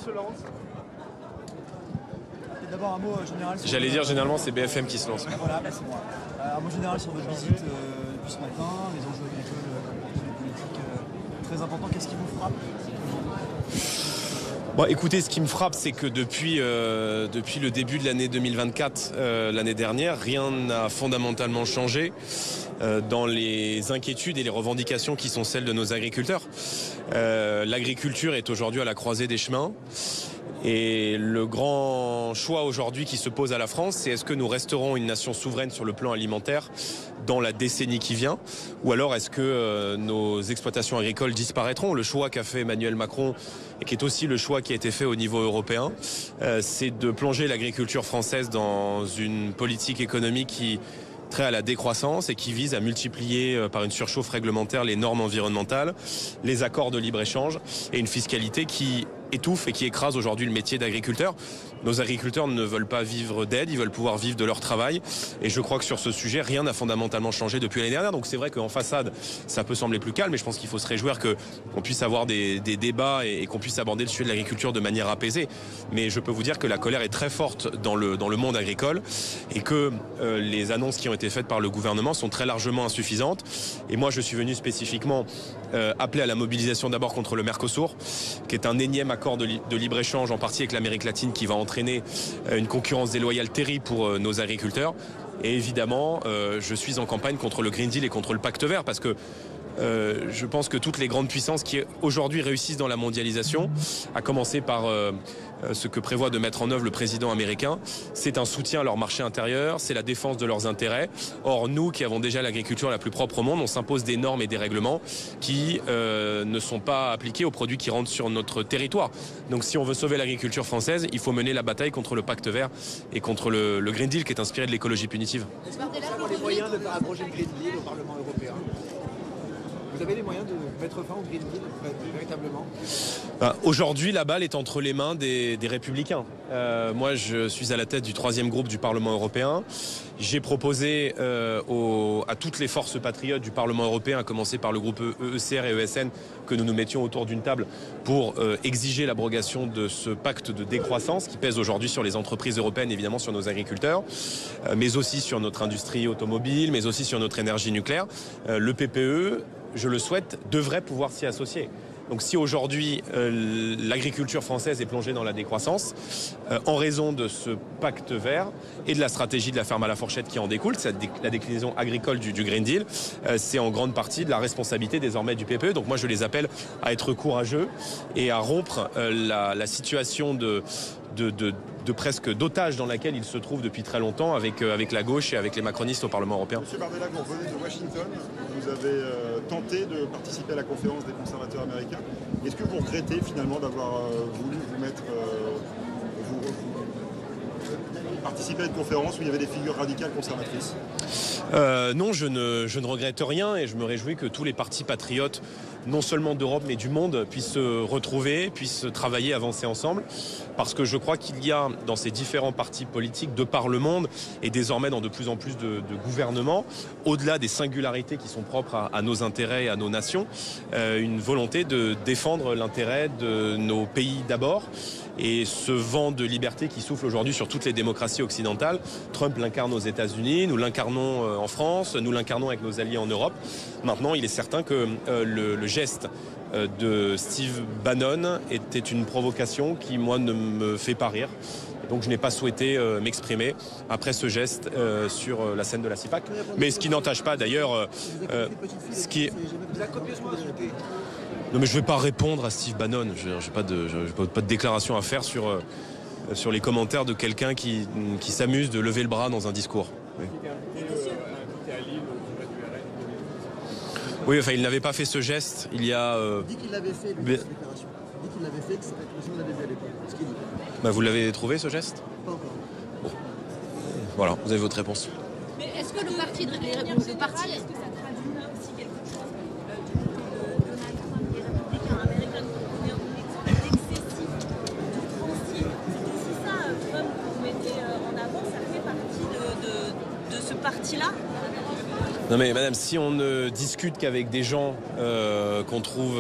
se lance? D'abord un mot général. J'allais dire généralement c'est BFM qui se lance. Voilà, c'est moi. Un mot général sur votre visite depuis ce matin, les enjeux agricoles, les politiques très importants. Qu'est-ce qui vous frappe? Bon, écoutez, ce qui me frappe, c'est que depuis le début de l'année 2024, l'année dernière, rien n'a fondamentalement changé dans les inquiétudes et les revendications qui sont celles de nos agriculteurs. L'agriculture est aujourd'hui à la croisée des chemins. Et le grand choix aujourd'hui qui se pose à la France, c'est est-ce que nous resterons une nation souveraine sur le plan alimentaire dans la décennie qui vient, ou alors est-ce que nos exploitations agricoles disparaîtront? Le choix qu'a fait Emmanuel Macron, et qui est aussi le choix qui a été fait au niveau européen, c'est de plonger l'agriculture française dans une politique économique qui trait à la décroissance et qui vise à multiplier par une surchauffe réglementaire les normes environnementales, les accords de libre-échange et une fiscalité qui étouffe et qui écrase aujourd'hui le métier d'agriculteur. Nos agriculteurs ne veulent pas vivre d'aide, ils veulent pouvoir vivre de leur travail. Et je crois que sur ce sujet, rien n'a fondamentalement changé depuis l'année dernière. Donc c'est vrai qu'en façade, ça peut sembler plus calme, mais je pense qu'il faut se réjouir qu'on puisse avoir des débats et qu'on puisse aborder le sujet de l'agriculture de manière apaisée. Mais je peux vous dire que la colère est très forte dans le monde agricole et que les annonces qui ont été faites par le gouvernement sont très largement insuffisantes. Et moi, je suis venu spécifiquement appeler à la mobilisation d'abord contre le Mercosur, qui est un énième accord de libre-échange, en partie avec l'Amérique latine, qui va entraîner une concurrence déloyale terrible pour nos agriculteurs. Et évidemment, je suis en campagne contre le Green Deal et contre le Pacte vert, parce que je pense que toutes les grandes puissances qui aujourd'hui réussissent dans la mondialisation, à commencer par ce que prévoit de mettre en œuvre le président américain, c'est un soutien à leur marché intérieur, c'est la défense de leurs intérêts. Or, nous qui avons déjà l'agriculture la plus propre au monde, on s'impose des normes et des règlements qui ne sont pas appliqués aux produits qui rentrent sur notre territoire. Donc si on veut sauver l'agriculture française, il faut mener la bataille contre le Pacte vert et contre le Green Deal qui est inspiré de l'écologie punitive. Est-ce que vous avez les moyens de faire abroger le Green Deal au Parlement européen? Vous avez les moyens de mettre fin au Green Deal, véritablement? Aujourd'hui, la balle est entre les mains des Républicains. Moi, je suis à la tête du 3e groupe du Parlement européen. J'ai proposé à toutes les forces patriotes du Parlement européen, à commencer par le groupe ECR et ESN, que nous nous mettions autour d'une table pour exiger l'abrogation de ce pacte de décroissance qui pèse aujourd'hui sur les entreprises européennes, évidemment sur nos agriculteurs, mais aussi sur notre industrie automobile, mais aussi sur notre énergie nucléaire. Le PPE, je le souhaite, devrait pouvoir s'y associer. Donc si aujourd'hui l'agriculture française est plongée dans la décroissance, en raison de ce pacte vert et de la stratégie de la ferme à la fourchette qui en découle, c'est la déclinaison agricole du Green Deal, c'est en grande partie de la responsabilité désormais du PPE. Donc moi je les appelle à être courageux et à rompre la situation de presque d'otage dans laquelle il se trouve depuis très longtemps avec la gauche et avec les macronistes au Parlement européen. Monsieur Bardella, vous revenez de Washington, vous avez tenté de participer à la conférence des conservateurs américains. Est-ce que vous regrettez finalement d'avoir voulu vous mettre participer à une conférence où il y avait des figures radicales conservatrices? Non, je ne regrette rien et je me réjouis que tous les partis patriotes, non seulement d'Europe mais du monde, puissent se retrouver, puissent travailler, avancer ensemble. Parce que je crois qu'il y a dans ces différents partis politiques de par le monde et désormais dans de plus en plus de gouvernements, au-delà des singularités qui sont propres à nos intérêts et à nos nations, une volonté de défendre l'intérêt de nos pays d'abord. Et ce vent de liberté qui souffle aujourd'hui sur toutes les démocraties occidentales, Trump l'incarne aux États-Unis, nous l'incarnons en France, nous l'incarnons avec nos alliés en Europe. Maintenant, il est certain que le geste de Steve Bannon était une provocation qui, moi, ne me fait pas rire. Donc je n'ai pas souhaité m'exprimer après ce geste sur la scène de la CIPAC. Mais ce qui n'entache pas d'ailleurs ce qui est... Non mais je ne vais pas répondre à Steve Bannon, je n'ai pas de déclaration à faire sur les commentaires de quelqu'un qui s'amuse de lever le bras dans un discours. Oui. Oui, enfin il n'avait pas fait ce geste, il y a... Il dit qu'il l'avait fait, lui, cette déclaration. Il dit qu'il l'avait fait, que cette déclaration l'avait vu à l'époque. Ce qu'il dit. Bah, vous l'avez trouvé ce geste? Pas encore. Bon. Voilà, vous avez votre réponse. Mais est-ce que le parti de est-ce que ça traduit aussi quelque chose Donald Trump, les républicains américains, on est un exemple excessif d'outrancier. Si ça, Trump, vous mettez en avant, ça fait partie de ce parti-là? Non mais madame, si on ne discute qu'avec des gens qu'on trouve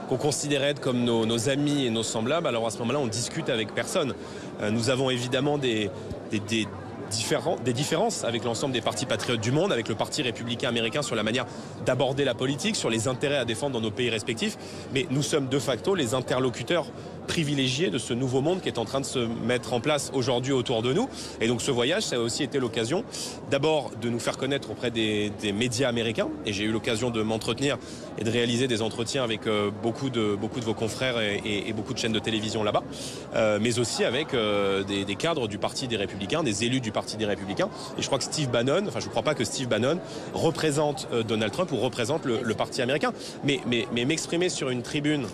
qu'on considérait comme nos amis et nos semblables, alors à ce moment-là, on discute avec personne. Nous avons évidemment des différences avec l'ensemble des partis patriotes du monde, avec le Parti républicain américain sur la manière d'aborder la politique, sur les intérêts à défendre dans nos pays respectifs. Mais nous sommes de facto les interlocuteurs privilégiés de ce nouveau monde qui est en train de se mettre en place aujourd'hui autour de nous. Et donc ce voyage, ça a aussi été l'occasion d'abord de nous faire connaître auprès des médias américains. Et j'ai eu l'occasion de m'entretenir et de réaliser des entretiens avec beaucoup de vos confrères et beaucoup de chaînes de télévision là-bas. Mais aussi avec des cadres du Parti des Républicains, des élus du Parti des Républicains. Et je crois que Steve Bannon, enfin je ne crois pas que Steve Bannon représente Donald Trump ou représente le Parti américain. Mais m'exprimer sur une tribune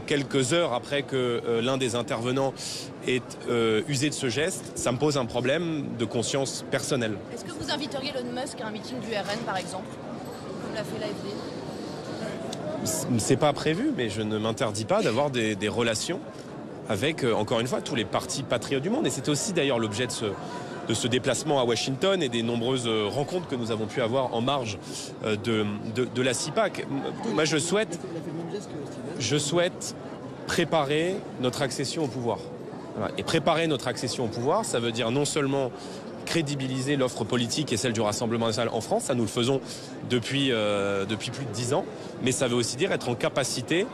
quelques heures après que l'un des intervenants ait usé de ce geste, ça me pose un problème de conscience personnelle. Est-ce que vous inviteriez Elon Musk à un meeting du RN, par exemple, comme l'a fait l'AfD? C'est pas prévu, mais je ne m'interdis pas d'avoir des relations avec, encore une fois, tous les partis patriotes du monde. Et c'était aussi d'ailleurs l'objet de ce déplacement à Washington et des nombreuses rencontres que nous avons pu avoir en marge de la CIPAC. Moi, je souhaite préparer notre accession au pouvoir. Voilà. Et préparer notre accession au pouvoir, ça veut dire non seulement crédibiliser l'offre politique et celle du Rassemblement national en France, ça nous le faisons depuis plus de 10 ans, mais ça veut aussi dire être en capacité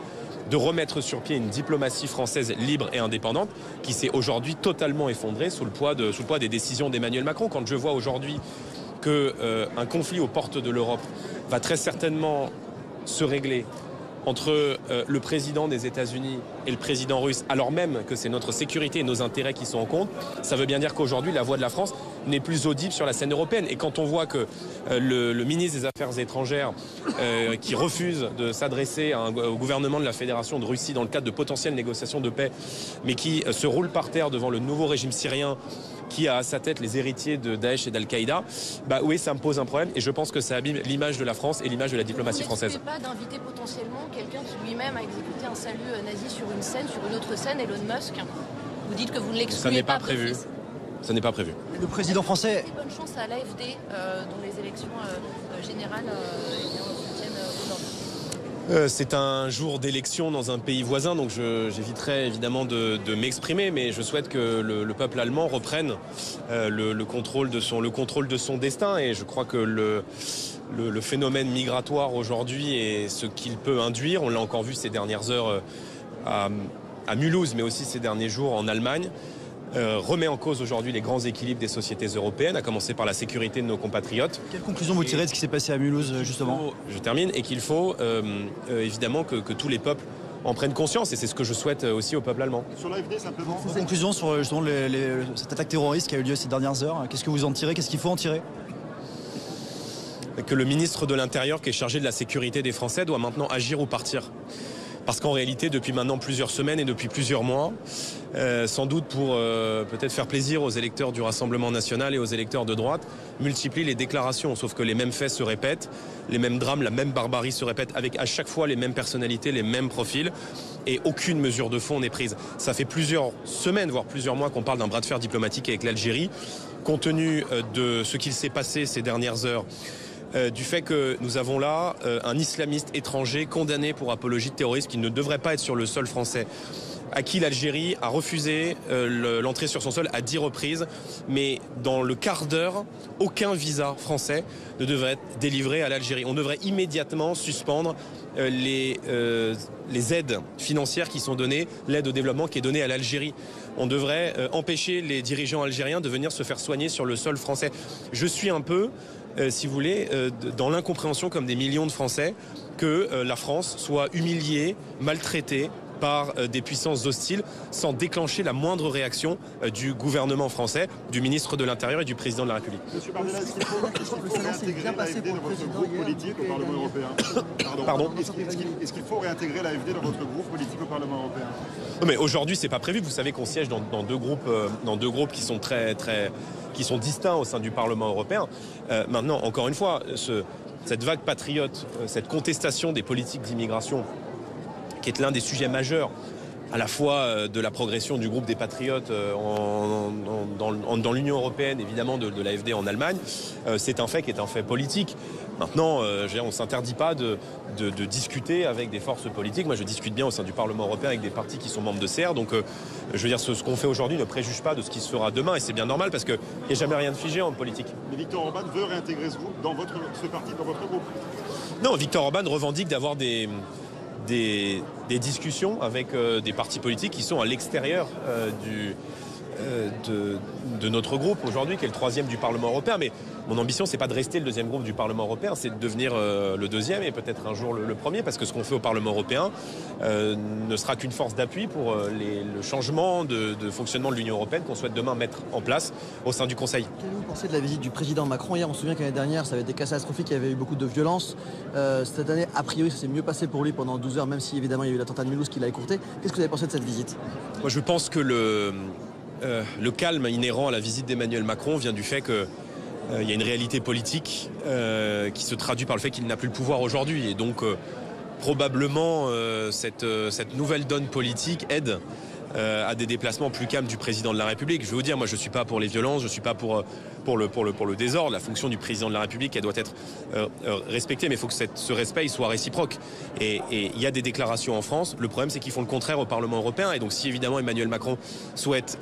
de remettre sur pied une diplomatie française libre et indépendante qui s'est aujourd'hui totalement effondrée sous le poids des décisions d'Emmanuel Macron. Quand je vois aujourd'hui qu'un conflit aux portes de l'Europe va très certainement se régler entre le président des États-Unis et le président russe, alors même que c'est notre sécurité et nos intérêts qui sont en compte, ça veut bien dire qu'aujourd'hui, la voix de la France n'est plus audible sur la scène européenne. Et quand on voit que le ministre des Affaires étrangères qui refuse de s'adresser au gouvernement de la Fédération de Russie dans le cadre de potentielles négociations de paix, mais qui se roule par terre devant le nouveau régime syrien, qui a à sa tête les héritiers de Daesh et d'Al-Qaïda, bah oui, ça me pose un problème et je pense que ça abîme l'image de la France et l'image de la diplomatie française. Vous n'excluez pas d'inviter potentiellement quelqu'un qui lui-même a exécuté un salut nazi sur une autre scène, Elon Musk? Vous dites que vous ne l'excluez pas. Ça n'est pas prévu. Ça n'est pas prévu. Le président français... Bonne chance à l'AfD dont les élections générales se tiennent aujourd'hui. C'est un jour d'élection dans un pays voisin, donc j'éviterai évidemment de m'exprimer, mais je souhaite que le peuple allemand reprenne le contrôle de son destin. Et je crois que le phénomène migratoire aujourd'hui et ce qu'il peut induire, on l'a encore vu ces dernières heures à Mulhouse, mais aussi ces derniers jours en Allemagne, remet en cause aujourd'hui les grands équilibres des sociétés européennes, à commencer par la sécurité de nos compatriotes. Quelle conclusion vous tirez de ce qui s'est passé à Mulhouse, justement? Je termine, et qu'il faut évidemment que tous les peuples en prennent conscience, et c'est ce que je souhaite aussi au peuple allemand. Sur l'AfD, simplement... Conclusion sur justement cette attaque terroriste qui a eu lieu ces dernières heures. Qu'est-ce que vous en tirez? Qu'est-ce qu'il faut en tirer? Que le ministre de l'Intérieur, qui est chargé de la sécurité des Français, doit maintenant agir ou partir. Parce qu'en réalité, depuis maintenant plusieurs semaines et depuis plusieurs mois, sans doute pour peut-être faire plaisir aux électeurs du Rassemblement national et aux électeurs de droite, multiplie les déclarations. Sauf que les mêmes faits se répètent, les mêmes drames, la même barbarie se répète, avec à chaque fois les mêmes personnalités, les mêmes profils, et aucune mesure de fond n'est prise. Ça fait plusieurs semaines, voire plusieurs mois qu'on parle d'un bras de fer diplomatique avec l'Algérie, compte tenu de ce qu'il s'est passé ces dernières heures. Du fait que nous avons là un islamiste étranger condamné pour apologie de terrorisme qui ne devrait pas être sur le sol français, à qui l'Algérie a refusé l'entrée sur son sol à 10 reprises, mais dans le quart d'heure, aucun visa français ne devrait être délivré à l'Algérie. On devrait immédiatement suspendre les aides financières qui sont données, l'aide au développement qui est donnée à l'Algérie. On devrait empêcher les dirigeants algériens de venir se faire soigner sur le sol français. Je suis un peu... si vous voulez, dans l'incompréhension comme des millions de Français, que la France soit humiliée, maltraitée par des puissances hostiles sans déclencher la moindre réaction du gouvernement français, du ministre de l'Intérieur et du président de la République. Monsieur Bardella, est-ce qu'il faut réintégrer l'AfD dans votre groupe politique au Parlement européen? Pardon. Est-ce qu'il faut réintégrer l'AfD dans votre groupe politique au Parlement européen? Non, mais aujourd'hui, c'est pas prévu. Vous savez qu'on siège dans deux groupes qui sont qui sont distincts au sein du Parlement européen. Maintenant, encore une fois, cette vague patriote, cette contestation des politiques d'immigration, qui est l'un des sujets majeurs à la fois de la progression du groupe des Patriotes dans l'Union européenne, évidemment de l'AfD en Allemagne. C'est un fait qui est un fait politique. Maintenant, on ne s'interdit pas de discuter avec des forces politiques. Moi, je discute bien au sein du Parlement européen avec des partis qui sont membres de CR. Donc, je veux dire, ce qu'on fait aujourd'hui ne préjuge pas de ce qui se fera demain. Et c'est bien normal parce qu'il n'y a jamais rien de figé en politique. Mais Viktor Orban veut réintégrer ce groupe dans ce parti, dans votre groupe. Non, Viktor Orban revendique d'avoir des discussions avec des partis politiques qui sont à l'extérieur de notre groupe aujourd'hui, qui est le 3e du Parlement européen. Mais mon ambition, c'est pas de rester le 2e groupe du Parlement européen, c'est de devenir le 2e et peut-être un jour le 1er, parce que ce qu'on fait au Parlement européen ne sera qu'une force d'appui pour le changement de fonctionnement de l'Union européenne qu'on souhaite demain mettre en place au sein du Conseil. Qu'avez-vous pensé de la visite du président Macron hier? On se souvient qu'année dernière, ça avait été catastrophique, il y avait eu beaucoup de violence. Cette année, a priori, ça s'est mieux passé pour lui pendant 12 heures, même si évidemment il y a eu l'attentat de Mulhouse qui l'a écourté. Qu'est-ce que vous avez pensé de cette visite? Moi, je pense que le calme inhérent à la visite d'Emmanuel Macron vient du fait qu'il y a une réalité politique qui se traduit par le fait qu'il n'a plus le pouvoir aujourd'hui. Et donc, probablement, cette nouvelle donne politique aide à des déplacements plus calmes du président de la République. Je vais vous dire, moi, je ne suis pas pour les violences, je ne suis pas pour le désordre. La fonction du président de la République, elle doit être respectée, mais il faut que ce respect soit réciproque. Et il y a des déclarations en France. Le problème, c'est qu'ils font le contraire au Parlement européen. Et donc, si évidemment Emmanuel Macron souhaite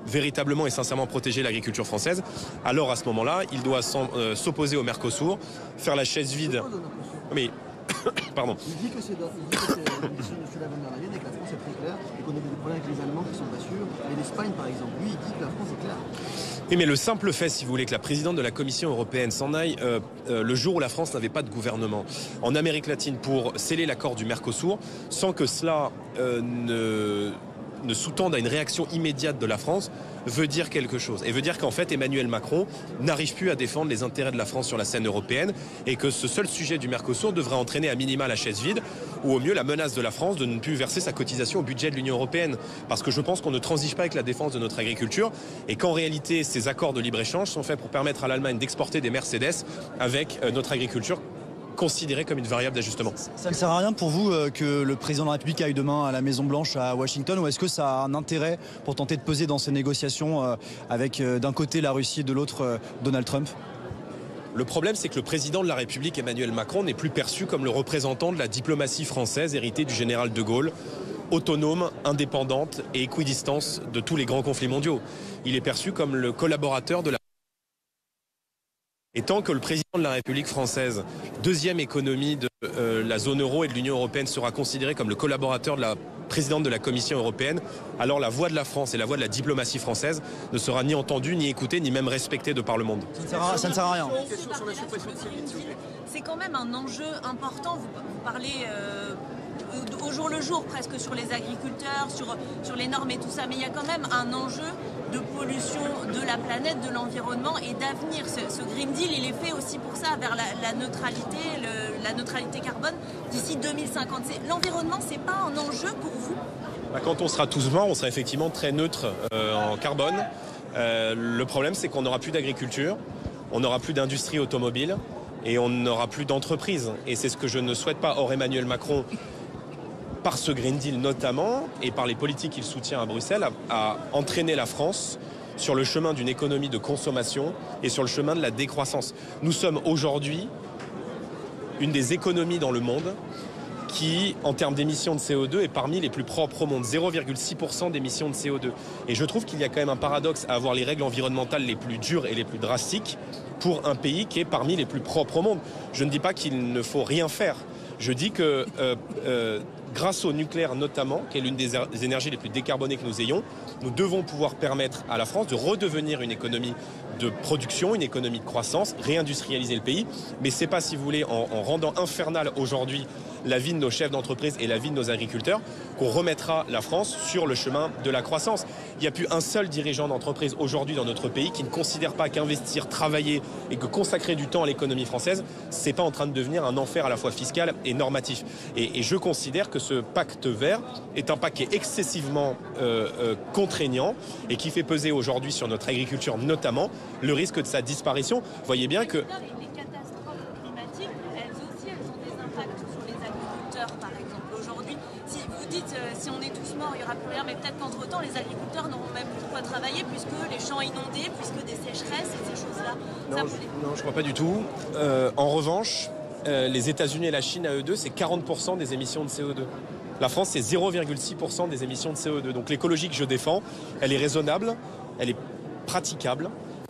véritablement et sincèrement protéger l'agriculture française, alors à ce moment-là, il doit s'opposer au Mercosur, faire la chaise vide. Mais pardon. Il dit que c'est l'ambition de M. von der Leyen et que la France est très claire et qu'on a des problèmes avec les Allemands qui sont pas sûrs, et l'Espagne par exemple. Lui, il dit que la France est claire. Oui, mais le simple fait, si vous voulez, que la présidente de la Commission européenne s'en aille le jour où la France n'avait pas de gouvernement en Amérique latine pour sceller l'accord du Mercosur, sans que cela ne sous-tende à une réaction immédiate de la France, veut dire quelque chose. Et veut dire qu'en fait, Emmanuel Macron n'arrive plus à défendre les intérêts de la France sur la scène européenne et que ce seul sujet du Mercosur devrait entraîner à minima la chaise vide ou au mieux la menace de la France de ne plus verser sa cotisation au budget de l'Union européenne. Parce que je pense qu'on ne transige pas avec la défense de notre agriculture et qu'en réalité, ces accords de libre-échange sont faits pour permettre à l'Allemagne d'exporter des Mercedes avec notre agriculture considérée comme une variable d'ajustement. Ça ne sert à rien pour vous que le président de la République aille demain à la Maison-Blanche à Washington, ou est-ce que ça a un intérêt pour tenter de peser dans ces négociations avec d'un côté la Russie et de l'autre Donald Trump? Le problème, c'est que le président de la République, Emmanuel Macron, n'est plus perçu comme le représentant de la diplomatie française héritée du général de Gaulle, autonome, indépendante et équidistance de tous les grands conflits mondiaux. Il est perçu comme le collaborateur de la... Et tant que le président de la République française, deuxième économie de la zone euro et de l'Union européenne, sera considéré comme le collaborateur de la présidente de la Commission européenne, alors la voix de la France et la voix de la diplomatie française ne sera ni entendue, ni écoutée, ni même respectée de par le monde. Ça ne sert à rien. C'est quand même un enjeu important. Vous parlez au jour le jour presque sur les agriculteurs, sur les normes et tout ça, mais il y a quand même un enjeu de pollution de la planète, de l'environnement et d'avenir. Ce Green Deal, il est fait aussi pour ça, vers la neutralité carbone d'ici 2050. L'environnement, c'est pas un enjeu pour vous? Quand on sera tous morts, on sera effectivement très neutre en carbone. Le problème, c'est qu'on n'aura plus d'agriculture, on n'aura plus d'industrie automobile et on n'aura plus d'entreprise. Et c'est ce que je ne souhaite pas. Or, Emmanuel Macron, par ce Green Deal notamment, et par les politiques qu'il soutient à Bruxelles, a entraîné la France sur le chemin d'une économie de consommation et sur le chemin de la décroissance. Nous sommes aujourd'hui une des économies dans le monde qui, en termes d'émissions de CO2, est parmi les plus propres au monde, 0,6% d'émissions de CO2. Et je trouve qu'il y a quand même un paradoxe à avoir les règles environnementales les plus dures et les plus drastiques pour un pays qui est parmi les plus propres au monde. Je ne dis pas qu'il ne faut rien faire. Je dis que grâce au nucléaire notamment, qui est l'une des énergies les plus décarbonées que nous ayons, nous devons pouvoir permettre à la France de redevenir une économie de production, une économie de croissance, réindustrialiser le pays. Mais c'est pas, si vous voulez, en rendant infernale aujourd'hui la vie de nos chefs d'entreprise et la vie de nos agriculteurs qu'on remettra la France sur le chemin de la croissance. Il n'y a plus un seul dirigeant d'entreprise aujourd'hui dans notre pays qui ne considère pas qu'investir, travailler et que consacrer du temps à l'économie française, c'est pas en train de devenir un enfer à la fois fiscal et normatif. Et je considère que ce pacte vert est un pacte qui est excessivement contraignant et qui fait peser aujourd'hui sur notre agriculture notamment le risque de sa disparition. Vous voyez bien que... Les catastrophes climatiques, elles aussi, elles ont des impacts sur les agriculteurs, par exemple. Aujourd'hui, si vous dites, si on est tous morts, il n'y aura plus rien, mais peut-être qu'entre-temps, les agriculteurs n'auront même plus de quoi travailler puisque les champs inondés, puisque des sécheresses et ces choses-là. Non, je ne crois pas du tout. En revanche, les États-Unis et la Chine, à eux deux, c'est 40% des émissions de CO2. La France, c'est 0,6% des émissions de CO2. Donc l'écologie que je défends, elle est raisonnable, elle est praticable,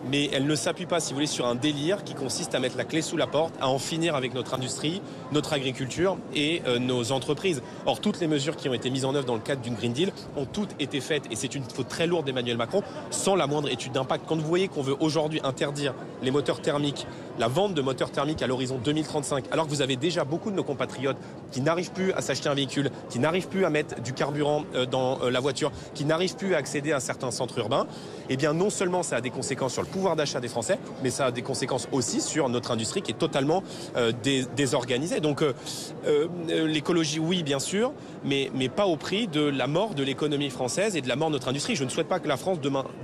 mais elle ne s'appuie pas, si vous voulez, sur un délire qui consiste à mettre la clé sous la porte, à en finir avec notre industrie, notre agriculture et nos entreprises. Or, toutes les mesures qui ont été mises en œuvre dans le cadre d'une Green Deal ont toutes été faites, et c'est une faute très lourde d'Emmanuel Macron, sans la moindre étude d'impact. Quand vous voyez qu'on veut aujourd'hui interdire les moteurs thermiques, la vente de moteurs thermiques à l'horizon 2035, alors que vous avez déjà beaucoup de nos compatriotes qui n'arrivent plus à s'acheter un véhicule, qui n'arrivent plus à mettre du carburant dans la voiture, qui n'arrivent plus à accéder à certains centres urbains, eh bien non seulement ça a des conséquences sur le pouvoir d'achat des Français, mais ça a des conséquences aussi sur notre industrie qui est totalement désorganisée. Donc l'écologie, oui, bien sûr, mais pas au prix de la mort de l'économie française et de la mort de notre industrie. Je ne souhaite pas que la France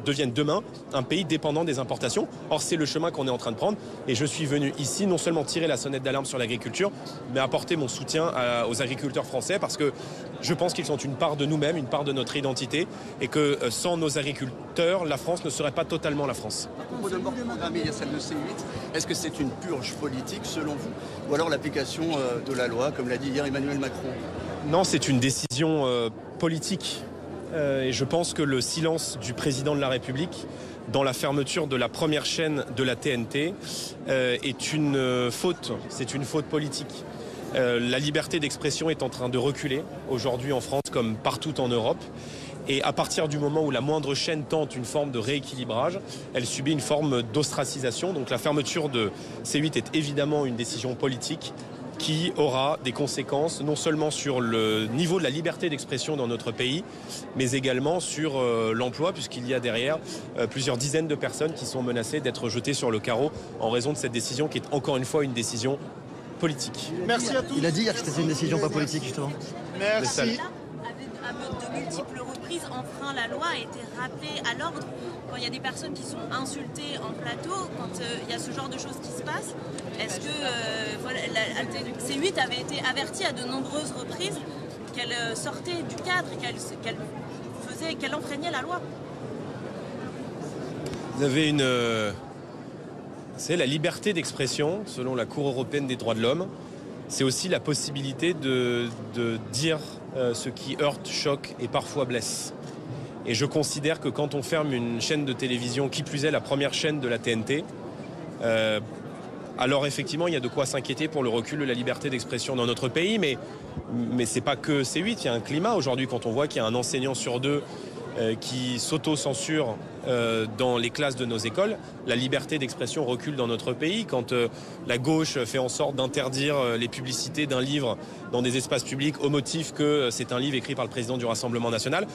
devienne demain un pays dépendant des importations. Or, c'est le chemin qu'on est en train de prendre. Et je suis venu ici non seulement tirer la sonnette d'alarme sur l'agriculture, mais apporter mon soutien aux agriculteurs français parce que je pense qu'ils sont une part de nous-mêmes, une part de notre identité et que sans nos agriculteurs, la France ne serait pas totalement la France. À propos de mort programmée, il y a celle de C8. Est-ce que c'est une purge politique selon vous ou alors l'application de la loi, comme l'a dit hier Emmanuel Macron? Non, c'est une décision politique. Et je pense que le silence du président de la République dans la fermeture de la première chaîne de la TNT est une faute. C'est une faute politique. La liberté d'expression est en train de reculer aujourd'hui en France comme partout en Europe. Et à partir du moment où la moindre chaîne tente une forme de rééquilibrage, elle subit une forme d'ostracisation. Donc la fermeture de C8 est évidemment une décision politique qui aura des conséquences non seulement sur le niveau de la liberté d'expression dans notre pays, mais également sur l'emploi, puisqu'il y a derrière plusieurs dizaines de personnes qui sont menacées d'être jetées sur le carreau en raison de cette décision qui est encore une fois une décision politique. Merci à tous. Il a dit hier que c'était une décision pas politique, justement. Merci. À de multiples reprises, enfreint la loi, a été rappelé à l'ordre. Quand il y a des personnes qui sont insultées en plateau, quand il y a ce genre de choses qui se passent, est-ce que C8 avait été avertie à de nombreuses reprises qu'elle sortait du cadre et qu'elle enfreignait la loi? Vous avez c'est la liberté d'expression, selon la Cour européenne des droits de l'homme. C'est aussi la possibilité de dire ce qui heurte, choque et parfois blesse. Et je considère que quand on ferme une chaîne de télévision, qui plus est la première chaîne de la TNT, alors effectivement il y a de quoi s'inquiéter pour le recul de la liberté d'expression dans notre pays, mais c'est pas que C8, il y a un climat aujourd'hui quand on voit qu'il y a un enseignant sur deux qui s'auto-censure dans les classes de nos écoles. La liberté d'expression recule dans notre pays quand la gauche fait en sorte d'interdire les publicités d'un livre dans des espaces publics au motif que c'est un livre écrit par le président du Rassemblement national.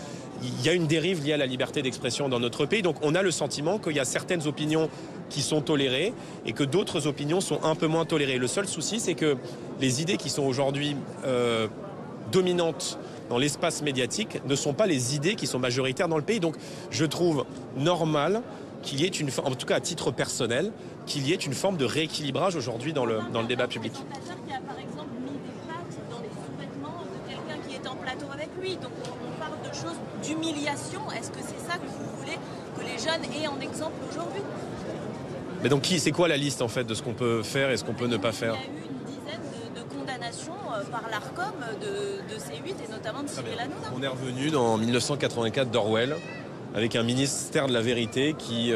Il y a une dérive liée à la liberté d'expression dans notre pays. Donc on a le sentiment qu'il y a certaines opinions qui sont tolérées et que d'autres opinions sont un peu moins tolérées. Le seul souci, c'est que les idées qui sont aujourd'hui dominantes dans l'espace médiatique ne sont pas les idées qui sont majoritaires dans le pays. Donc je trouve normal qu'il y ait en tout cas à titre personnel, qu'il y ait une forme de rééquilibrage aujourd'hui dans le débat public. Un commentateur qui a par exemple mis des pattes dans les sous-vêtements de quelqu'un qui est en plateau avec lui. Donc on parle de choses d'humiliation. Est-ce que c'est ça que vous voulez que les jeunes aient en exemple aujourd'hui? Mais donc c'est quoi la liste en fait de ce qu'on peut faire et ce qu'on peut ne pas faire? Il y a eu une dizaine de condamnations par l'ARCOM de C8 et notamment de Cyril Hanouna. On est revenu dans 1984 d'Orwell avec un ministère de la vérité qui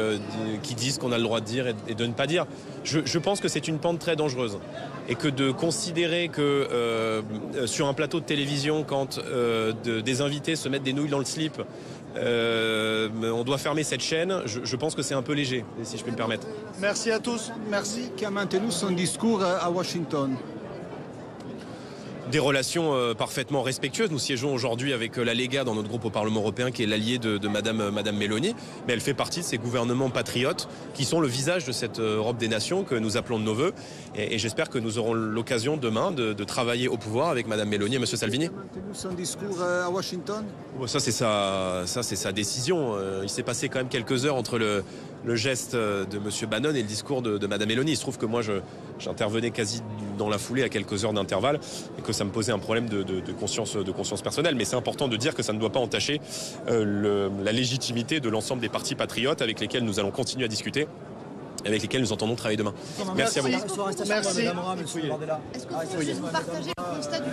dit ce qu'on a le droit de dire et de ne pas dire. Je pense que c'est une pente très dangereuse et que de considérer que sur un plateau de télévision, quand des invités se mettent des nouilles dans le slip, on doit fermer cette chaîne, je pense que c'est un peu léger, si je peux me permettre. Merci à tous. Merci. Qui a maintenu son discours à Washington. Des relations parfaitement respectueuses. Nous siégeons aujourd'hui avec la Lega dans notre groupe au Parlement européen qui est l'allié de Madame Meloni. Mais elle fait partie de ces gouvernements patriotes qui sont le visage de cette Europe des nations que nous appelons de nos voeux. Et j'espère que nous aurons l'occasion demain de travailler au pouvoir avec Madame Meloni et Monsieur Salvini. Qui a maintenu son discours à Washington. Ça c'est sa décision. Il s'est passé quand même quelques heures entre le le geste de M. Bannon et le discours de Mme Meloni. Il se trouve que moi, j'intervenais quasi dans la foulée à quelques heures d'intervalle et que ça me posait un problème de conscience personnelle. Mais c'est important de dire que ça ne doit pas entacher la légitimité de l'ensemble des partis patriotes avec lesquels nous allons continuer à discuter, avec lesquels nous entendons travailler demain. Merci à vous. Est-ce que vous partagez le constat du